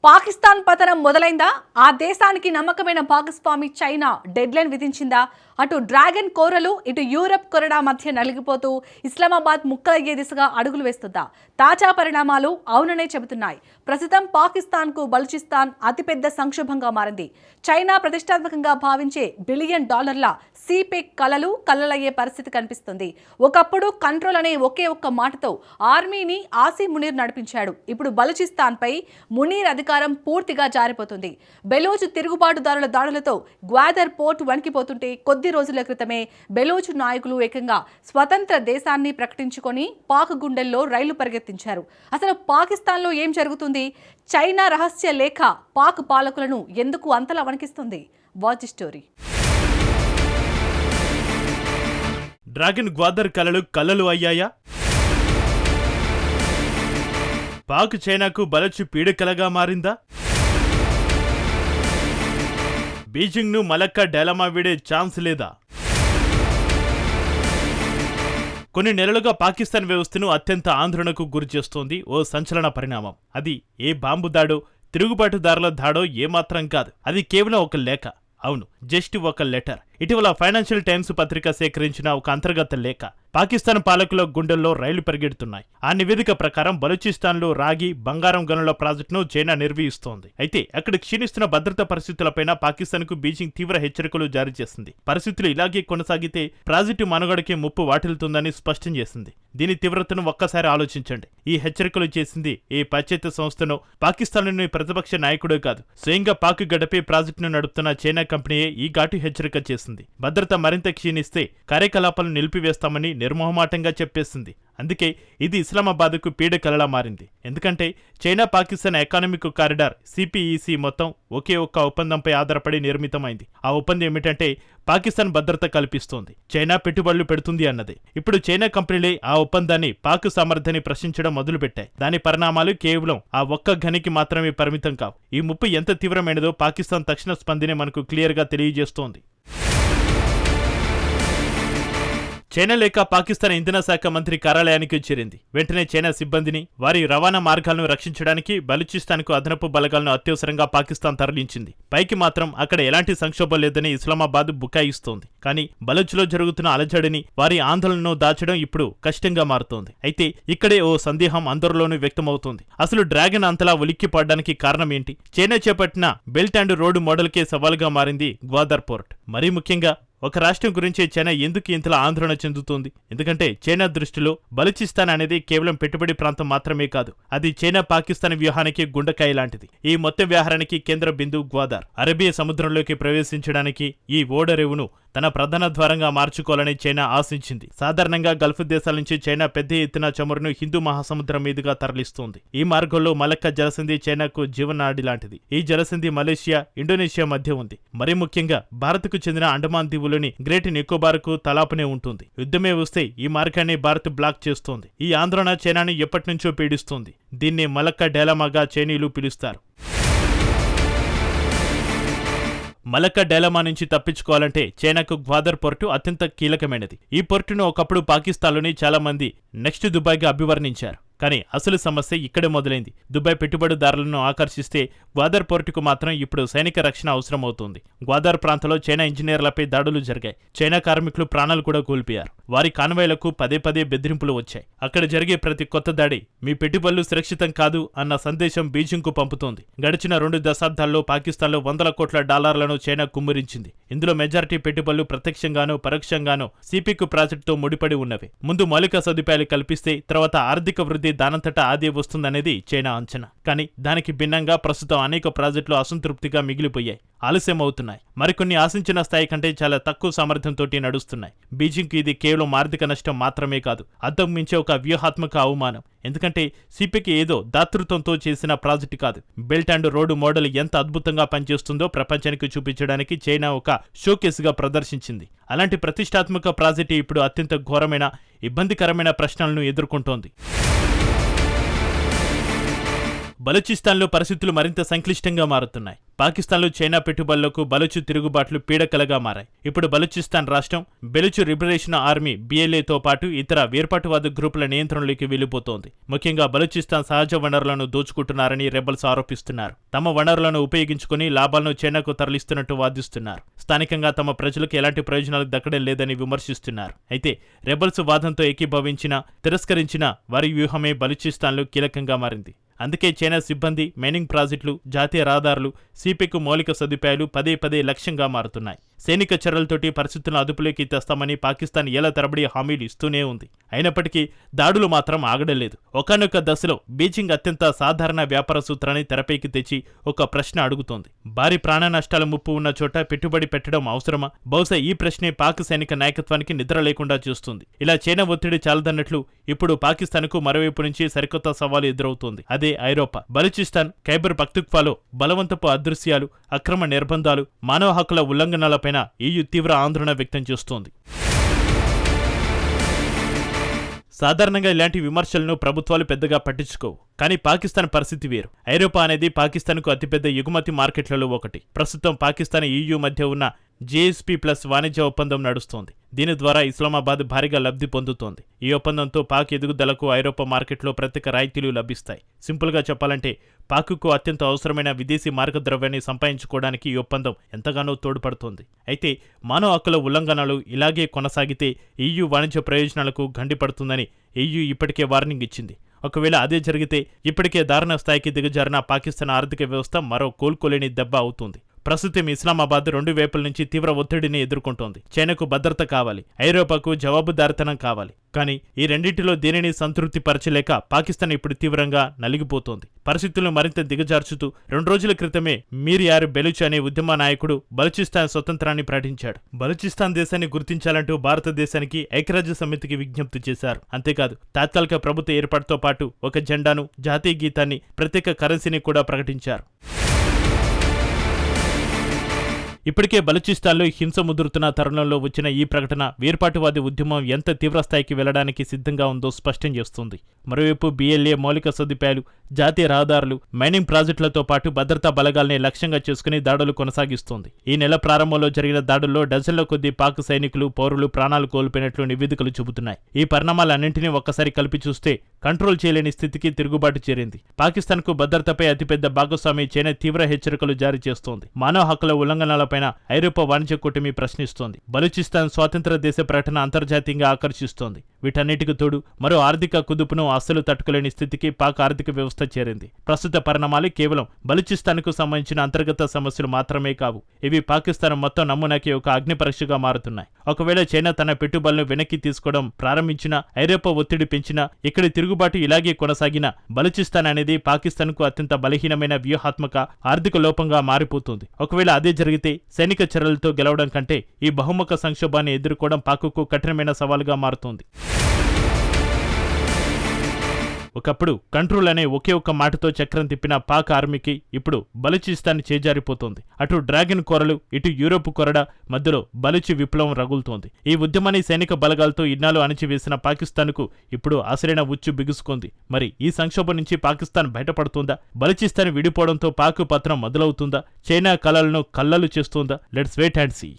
పాకిస్తాన్ పతనం మొదలైందా? ఆ దేశానికి నమ్మకమైన భాగస్వామి చైనా డెడ్లైన్ విధించిందా? అటు డ్రాగన్ కోరలు ఇటు యూరప్ కొరడా మధ్య నలిగిపోతూ ఇస్లామాబాద్ ముక్కలయ్యే దిశగా అడుగులు వేస్తుందా? తాజా పరిణామాలు అవుననే చెబుతున్నాయి. ప్రస్తుతం పాకిస్తాన్కు బలూచిస్తాన్ అతిపెద్ద సంక్షోభంగా మారింది. చైనా ప్రతిష్టాత్మకంగా భావించే $1 బిలియన్ సిపెక్ కలలు కల్లలయ్యే పరిస్థితి కనిపిస్తుంది. ఒకప్పుడు కంట్రోల్ అనే ఒకే ఒక్క మాటతో ఆర్మీని ఆసీ మునీర్ నడిపించాడు. ఇప్పుడు బలూచిస్తాన్పై మునీర్ అధికారం పూర్తిగా జారిపోతుంది. బెలూచ్ తిరుగుబాటుదారుల దాడులతో గ్వాదర్ పోర్ట్ వణికిపోతుంటే కొద్ది రోజుల క్రితమే బెలూచ్ నాయకులు ఏకంగా స్వతంత్ర దేశాన్ని ప్రకటించుకొని పాక్ గుండెల్లో రైలు పరిగెత్తించారు. అసలు పాకిస్తాన్లో ఏం జరుగుతుంది? చైనా రహస్య లేఖ పాక్ పాలకులను ఎందుకు అంతలా వణికిస్తుంది? Watch story. డ్రాగన్ గ్వాదర్ కలలు అయ్యాయా? పాక్ చైనాకు బలచు పీడకలగా మారిందా? బీజింగ్ను మలక్కా డైలమా వీడే ఛాన్స్ లేదా? కొన్ని నెలలుగా పాకిస్తాన్ వ్యవస్థను అత్యంత ఆందోళనకు గురిచేస్తోంది ఓ సంచలన పరిణామం. అది ఏ బాంబు దాడో, తిరుగుబాటుదారుల దాడో ఏమాత్రం కాదు. అది కేవలం ఒక లేఖ. అవును, జస్ట్ ఒక లెటర్. ఇటీవల ఫైనాన్షియల్ టైమ్స్ పత్రిక సేకరించిన ఒక అంతర్గత లేఖ పాకిస్తాన్ పాలకుల గుండెల్లో రైళ్లు పరిగెడుతున్నాయి. ఆ నివేదిక ప్రకారం బలూచిస్తాన్లో రాగి, బంగారం గనుల ప్రాజెక్టును చైనా నిర్వహిస్తోంది. అయితే అక్కడ క్షీణిస్తున్న భద్రతా పరిస్థితులపైన పాకిస్తాన్కు బీజింగ్ తీవ్ర హెచ్చరికలు జారీ చేసింది. పరిస్థితులు ఇలాగే కొనసాగితే ప్రాజెక్టు మనుగడకి ముప్పు వాటిల్తుందని స్పష్టం చేసింది. దీని తీవ్రతను ఒక్కసారి ఆలోచించండి. ఈ హెచ్చరికలు చేసింది ఏ పాశ్చాత్య సంస్థనో, పాకిస్తాన్లోని ప్రతిపక్ష నాయకుడే కాదు. స్వయంగా పాక్ గడపే ప్రాజెక్టును నడుపుతున్న చైనా కంపెనీయే ఈ ఘాటు హెచ్చరిక చేసింది. భద్రత మరింత క్షీణిస్తే కార్యకలాపాలను నిలిపివేస్తామని నిర్మోహమాటంగా చెప్పేసింది. అందుకే ఇది ఇస్లామాబాద్కు పీడకలలా మారింది. ఎందుకంటే China Pakistan economic corridor CPEC మొత్తం ఒకే ఒక్క ఒప్పందంపై ఆధారపడి నిర్మితమైంది. ఆ ఒప్పందం ఏమిటంటే పాకిస్తాన్ భద్రత కల్పిస్తోంది, చైనా పెట్టుబడులు పెడుతుంది అన్నది. ఇప్పుడు చైనా కంపెనీలే ఆ ఒప్పందాన్ని పాక్ సామర్థ్యాన్ని ప్రశ్నించడం మొదలుపెట్టాయి. దాని పరిణామాలు కేవలం ఆ ఒక్క గనికి మాత్రమే పరిమితం కావు. ఈ ముప్పు ఎంత తీవ్రమైనదో పాకిస్తాన్ తక్షణ స్పందనే మనకు క్లియర్ గా తెలియజేస్తోంది. చైనా లేఖ పాకిస్తాన్ ఇంధన శాఖ మంత్రి కార్యాలయానికి చేరింది. వెంటనే చైనా సిబ్బందిని, వారి రవాణా మార్గాలను రక్షించడానికి బలూచిస్తాన్కు అదనపు బలగాలను అత్యవసరంగా పాకిస్తాన్ తరలించింది. పైకి మాత్రం అక్కడ ఎలాంటి సంక్షోభం లేదని ఇస్లామాబాద్ బుకాయిస్తోంది. కానీ బలూచ్లో జరుగుతున్న అలజడిని, వారి ఆందోళనను దాచడం ఇప్పుడు కష్టంగా మారుతోంది. అయితే ఇక్కడే ఓ సందేహం అందరిలోనూ వ్యక్తమవుతోంది. అసలు డ్రాగన్ అంతలా ఉలిక్కి పడడానికి కారణం ఏంటి? చైనా చేపట్టిన బెల్ట్ అండ్ రోడ్ మోడల్కే సవాలుగా మారింది గ్వాదర్ పోర్ట్. మరీ ముఖ్యంగా ఒక రాష్ట్రం గురించి చైనా ఎందుకు ఇంతలా ఆందోళన చెందుతోంది? ఎందుకంటే చైనా దృష్టిలో బలూచిస్తాన్ అనేది కేవలం పెట్టుబడి ప్రాంతం మాత్రమే కాదు, అది చైనా పాకిస్తాన్ వ్యూహానికి గుండెకాయ లాంటిది. ఈ మొత్తం వ్యవహారానికి కేంద్ర బిందువు గ్వాదర్. అరేబియా సముద్రంలోకి ప్రవేశించడానికి ఈ ఓడరేవును తన ప్రధాన ద్వారంగా మార్చుకోవాలని చైనా ఆశించింది. సాధారణంగా గల్ఫ్ దేశాల నుంచి చైనా పెద్ద ఎత్తున చమురును హిందూ మహాసముద్రం మీదుగా తరలిస్తోంది. ఈ మార్గంలో మలక్కా జలసంధి చైనాకు జీవనాడి లాంటిది. ఈ జలసంధి మలేషియా, ఇండోనేషియా మధ్య ఉంది. మరీ ముఖ్యంగా భారత్కు చెందిన అండమాన్ దీవులోని గ్రేట్ నికోబార్కు తలాపునే ఉంటుంది. యుద్ధమే వస్తే ఈ మార్గాన్ని భారత్ బ్లాక్ చేస్తోంది. ఈ ఆందోళన చైనాను ఎప్పటినుంచో పీడిస్తోంది. దీన్ని మలక్కా డైలమాగా చైనీయులు పిలుస్తారు. మలక్కా డైలమా నుంచి తప్పించుకోవాలంటే చైనాకు గ్వాదర్ పోర్టు అత్యంత కీలకమైనది. ఈ పోర్టును ఒకప్పుడు పాకిస్తాన్లోని చాలా మంది నెక్స్ట్ దుబాయ్గా అభివర్ణించారు. కానీ అసలు సమస్య ఇక్కడే మొదలైంది. దుబాయ్ పెట్టుబడిదారులను ఆకర్షిస్తే గ్వాదర్ పోర్టుకు మాత్రం ఇప్పుడు సైనిక రక్షణ అవసరం అవుతుంది. గ్వాదర్ ప్రాంతంలో చైనా ఇంజనీర్లపై దాడులు జరిగాయి. చైనా కార్మికులు ప్రాణాలు కూడా కోల్పోయారు. వారి కాన్వాయ్లకు పదే పదే బెదిరింపులు వచ్చాయి. అక్కడ జరిగే ప్రతి కొత్త దాడి మీ పెట్టుబడులు సురక్షితం కాదు అన్న సందేశం బీజింగ్కు పంపుతోంది. గడిచిన 2 దశాబ్దాల్లో పాకిస్తాన్లో $100 కోట్ల చైనా కుమ్మరించింది. ఇందులో మెజారిటీ పెట్టుబడులు ప్రత్యక్షంగానూ పరోక్షంగానూ సిపిక్ ప్రాజెక్టుతో ముడిపడి ఉన్నవి. ముందు మౌలిక సదుపాయాలు కల్పిస్తే తర్వాత ఆర్థిక వృద్ధి దానంతటా ఆదే వస్తుందనేది చైనా అంచనా. కానీ దానికి భిన్నంగా ప్రస్తుతం అనేక ప్రాజెక్టులు అసంతృప్తిగా మిగిలిపోయాయి, ఆలస్యం అవుతున్నాయి. మరికొన్ని ఆశించిన స్థాయి కంటే చాలా తక్కువ సామర్థ్యంతో నడుస్తున్నాయి. బీజింగ్కి ఇది కేవలం ఆర్థిక నష్టం మాత్రమే కాదు, అంతకు మించే ఒక వ్యూహాత్మక అవమానం. ఎందుకంటే సిపికి ఏదో దాతృత్వంతో చేసిన ప్రాజెక్టు కాదు. బెల్ట్ అండ్ రోడ్ మోడల్ ఎంత అద్భుతంగా పనిచేస్తుందో ప్రపంచానికి చూపించడానికి చైనా ఒక షోకేస్గా ప్రదర్శించింది. అలాంటి ప్రతిష్టాత్మక ప్రాజెక్టు ఇప్పుడు అత్యంత ఘోరమైన, ఇబ్బందికరమైన ప్రశ్నలను ఎదుర్కొంటోంది. బలూచిస్తాన్లో పరిస్థితులు మరింత సంక్లిష్టంగా మారుతున్నాయి. పాకిస్తాన్లో చైనా పెట్టుబడులకు బలుచు తిరుగుబాట్లు పీడకలగా మారాయి. ఇప్పుడు బలూచిస్తాన్ రాష్ట్రం బెలుచు లిబరేషన్ ఆర్మీ BLAతో పాటు ఇతర వేర్పాటువాద గ్రూపుల నియంత్రణలోకి వెళ్లిపోతోంది. ముఖ్యంగా బలూచిస్తాన్ సహజ వనరులను దోచుకుంటున్నారని రెబల్స్ ఆరోపిస్తున్నారు. తమ వనరులను ఉపయోగించుకుని లాభాలను చైనాకు తరలిస్తున్నట్టు వాదిస్తున్నారు. స్థానికంగా తమ ప్రజలకు ఎలాంటి ప్రయోజనాలు దక్కడం లేదని విమర్శిస్తున్నారు. అయితే రెబల్స్ వాదంతో ఏకీభవించినా తిరస్కరించిన వారి వ్యూహమే బలూచిస్తాన్లో కీలకంగా మారింది. అందుకే చైనా సిబ్బంది, మైనింగ్ ప్రాజెక్టులు, జాతీయ రహదారులు, సిపెక్ మౌలిక సదుపాయాలు పదే లక్ష్యంగా మారుతున్నాయి. సైనిక చర్యలతోటి పరిస్థితులను అదుపులోకి తెస్తామని పాకిస్తాన్ ఏళ్ల తరబడి హామీలు ఇస్తూనే ఉంది. అయినప్పటికీ దాడులు మాత్రం ఆగడలేదు. ఒకానొక దశలో బీజింగ్ అత్యంత సాధారణ వ్యాపార సూత్రాన్ని తెరపైకి తెచ్చి ఒక ప్రశ్న అడుగుతోంది. భారీ ప్రాణ నష్టాల ముప్పు ఉన్న చోట పెట్టుబడి పెట్టడం అవసరమా? బహుశా ఈ ప్రశ్నే పాక్ సైనిక నాయకత్వానికి నిద్ర లేకుండా చేస్తుంది. ఇలా చైనా ఒత్తిడి చాలదన్నట్లు ఇప్పుడు పాకిస్తాన్కు మరోవైపు నుంచి సరికొత్త సవాలు ఎదురవుతోంది. అదే ఐరోపా. బలూచిస్తాన్, ఖైబర్ పఖ్తూన్ఖ్వాలో బలవంతపు అదృశ్యాలు, అక్రమ నిర్బంధాలు, మానవ హక్కుల ఉల్లంఘనలపైన EU తీవ్ర ఆందోళన వ్యక్తం చేస్తోంది. సాధారణంగా ఇలాంటి విమర్శలను ప్రభుత్వాలు పెద్దగా పట్టించుకోవు. కానీ పాకిస్తాన్ పరిస్థితి వేరు. ఐరోపా అనేది పాకిస్తాన్కు అతిపెద్ద ఎగుమతి మార్కెట్లలో ఒకటి. ప్రస్తుతం పాకిస్తాన్ EU మధ్య ఉన్న GSP+ వాణిజ్య ఒప్పందం నడుస్తోంది. దీని ద్వారా ఇస్లామాబాద్ భారీగా లబ్ధి పొందుతోంది. ఈ ఒప్పందంతో పాక్ ఎదుగుదలకు ఐరోపా మార్కెట్లో ప్రత్యేక రాయితీలు లభిస్తాయి. సింపుల్గా చెప్పాలంటే పాక్కు అత్యంత అవసరమైన విదేశీ మార్గద్రవ్యాన్ని సంపాదించుకోవడానికి ఈ ఒప్పందం ఎంతగానో తోడ్పడుతోంది. అయితే మానవ హక్కుల ఉల్లంఘనలు ఇలాగే కొనసాగితే EU వాణిజ్య ప్రయోజనాలకు గండిపడుతుందని EU ఇప్పటికే వార్నింగ్ ఇచ్చింది. ఒకవేళ అదే జరిగితే ఇప్పటికే దారుణ స్థాయికి దిగజారిన పాకిస్తాన్ ఆర్థిక వ్యవస్థ మరో కోలుకోలేని దెబ్బ అవుతుంది. ప్రస్తుతం ఇస్లామాబాద్ రెండు వైపుల నుంచి తీవ్ర ఒత్తిడిని ఎదుర్కొంటోంది. చైనాకు భద్రత కావాలి, ఐరోపాకు జవాబుదారితనం కావాలి. కానీ ఈ రెండింటిలో దేనిని సంతృప్తి పరచలేక పాకిస్తాన్ ఇప్పుడు తీవ్రంగా నలిగిపోతోంది. పరిస్థితులను మరింత దిగజార్చుతూ 2 రోజుల క్రితమే మీర్ యార్ బెలుచ్ అనే ఉద్యమ నాయకుడు బలూచిస్తాన్ స్వతంత్రాన్ని ప్రకటించాడు. బలూచిస్తాన్ దేశాన్ని గుర్తించాలంటూ భారతదేశానికి ఐక్యరాజ్య సమితికి విజ్ఞప్తి చేశారు. అంతేకాదు తాత్కాలిక ప్రభుత్వ ఏర్పాటుతో పాటు ఒక జెండాను, జాతీయ గీతాన్ని, ప్రత్యేక కరెన్సీని కూడా ప్రకటించారు. ఇప్పటికే బలూచిస్తాన్లో హింస ముదురుతున్న తరుణంలో వచ్చిన ఈ ప్రకటన వేర్పాటువాది ఉద్యమం ఎంత తీవ్రస్థాయికి వెళ్లడానికి సిద్ధంగా ఉందో స్పష్టం చేస్తుంది. మరోవైపు BLA మౌలిక సదుపాయాలు, జాతీయ రహదారులు, మైనింగ్ ప్రాజెక్టులతో పాటు భద్రతా బలగాల్ని లక్ష్యంగా చేసుకుని దాడులు కొనసాగిస్తోంది. ఈ నెల ప్రారంభంలో జరిగిన దాడుల్లో డజన్ల కొద్దీ పాక్ సైనికులు, పౌరులు ప్రాణాలు కోల్పోయినట్లు నివేదికలు చెబుతున్నాయి. ఈ పరిణామాలన్నింటినీ ఒక్కసారి కలిపి చూస్తే కంట్రోల్ చేయలేని స్థితికి తిరుగుబాటు చేరింది. పాకిస్తాన్కు భద్రతపై అతిపెద్ద భాగస్వామి చైనా తీవ్ర హెచ్చరికలు జారీ చేస్తోంది. మానవ హక్కుల ఉల్లంఘనలపై ఐరోపా వాణిజ్య కూటమి ప్రశ్నిస్తోంది. బలూచిస్తాన్ స్వాతంత్ర దేశ ప్రకటన అంతర్జాతీయంగా ఆకర్షిస్తోంది. వీటన్నిటికి తోడు మరో ఆర్థిక కుదుపును అస్సలు తట్టుకోలేని స్థితికి పాక్ ఆర్థిక వ్యవస్థ చేరింది. ప్రస్తుత పరిణామాలు కేవలం బలూచిస్తాన్కు సంబంధించిన అంతర్గత సమస్యలు మాత్రమే కావు. ఇవి పాకిస్తాన్ మొత్తం నమూనాకి ఒక అగ్ని పరీక్షగా మారుతున్నాయి. ఒకవేళ చైనా తన పెట్టుబడులను వెనక్కి తీసుకోవడం ప్రారంభించినా, ఐరోపా ఒత్తిడి పెంచినా, ఇక్కడి తిరుగుబాటు ఇలాగే కొనసాగినా బలూచిస్తాన్ అనేది పాకిస్తాన్కు అత్యంత బలహీనమైన వ్యూహాత్మక ఆర్థిక లోపంగా మారిపోతుంది. ఒకవేళ అదే జరిగితే సైనిక చర్యలతో గెలవడం కంటే ఈ బహుముఖ సంక్షోభాన్ని ఎదుర్కోవడం పాక్కు కఠినమైన సవాలుగా మారుతోంది. ఒకప్పుడు కంట్రోల్ అనే ఒకే ఒక్క మాటతో చక్రం తిప్పిన పాక్ ఆర్మీకి ఇప్పుడు బలూచిస్తాన్ చేజారిపోతోంది. అటు డ్రాగన్ కొరలు, ఇటు యూరోప్ కొరడ మధ్యలో బలూచి విప్లవం రగులుతోంది. ఈ ఉద్యమాన్ని సైనిక బలగాలతో ఇన్నాళ్ళు అణిచివేసిన పాకిస్తాన్కు ఇప్పుడు ఆసరైన ఉచ్చు బిగుసుకుంది. మరి ఈ సంక్షోభం నుంచి పాకిస్తాన్ బయటపడుతుందా? బలూచిస్తాన్ విడిపోవడంతో పాక్ పతనం మొదలవుతుందా? చైనా కలలను కల్లలు చేస్తుందా? Let's wait and see.